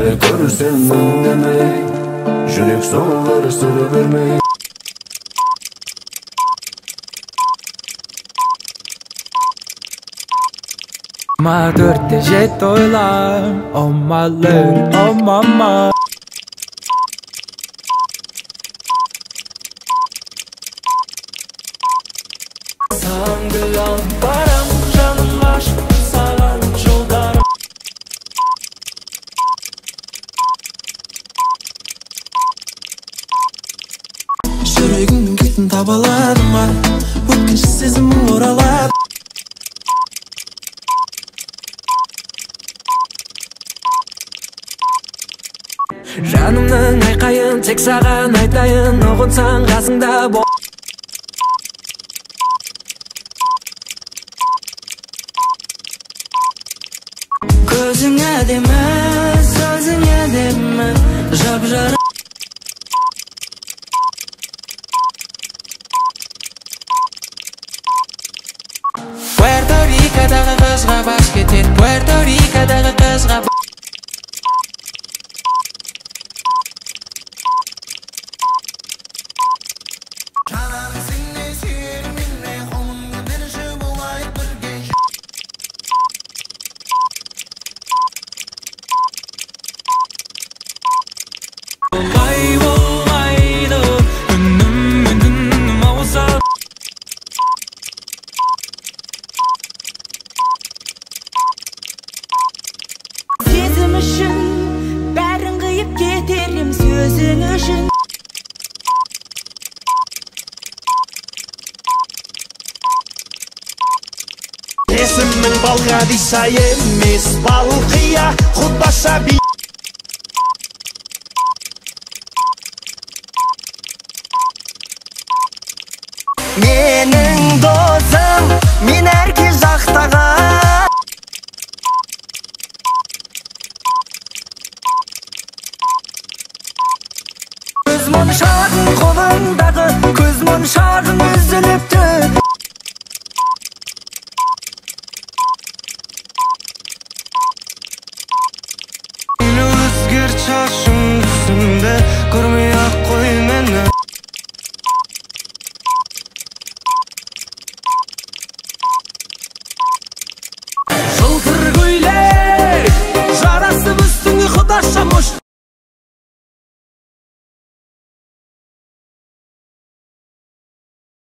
Görürsen ündemey, жүрек соғулары сыр бермей. Ma dörtte jet oylar, oh my lord, oh mama. Sangılan param, canım aşk, salan yollarım. Жүрегімнің кілтін таба аладым ба, өткінші сезімім оралады. Жанымның айқайын тек саған айтайын, ұғынсаң қасыңда бол. Көзің әдемі, сөзің әдемі, жап-жарық. Puerto Rico'дағы қызға бас кетер, Puerto Rico'дағы қызға. Сезім үшін бәрін қиып кетерім, сөзің үшін. Есімнің Балғадиса емес, Балқия, Құтбаса би. Менің досым, мен әркез ақтаған. Көз моншағың қолыңдағы, көз моншағың үзіліпті. Өзгерт шашы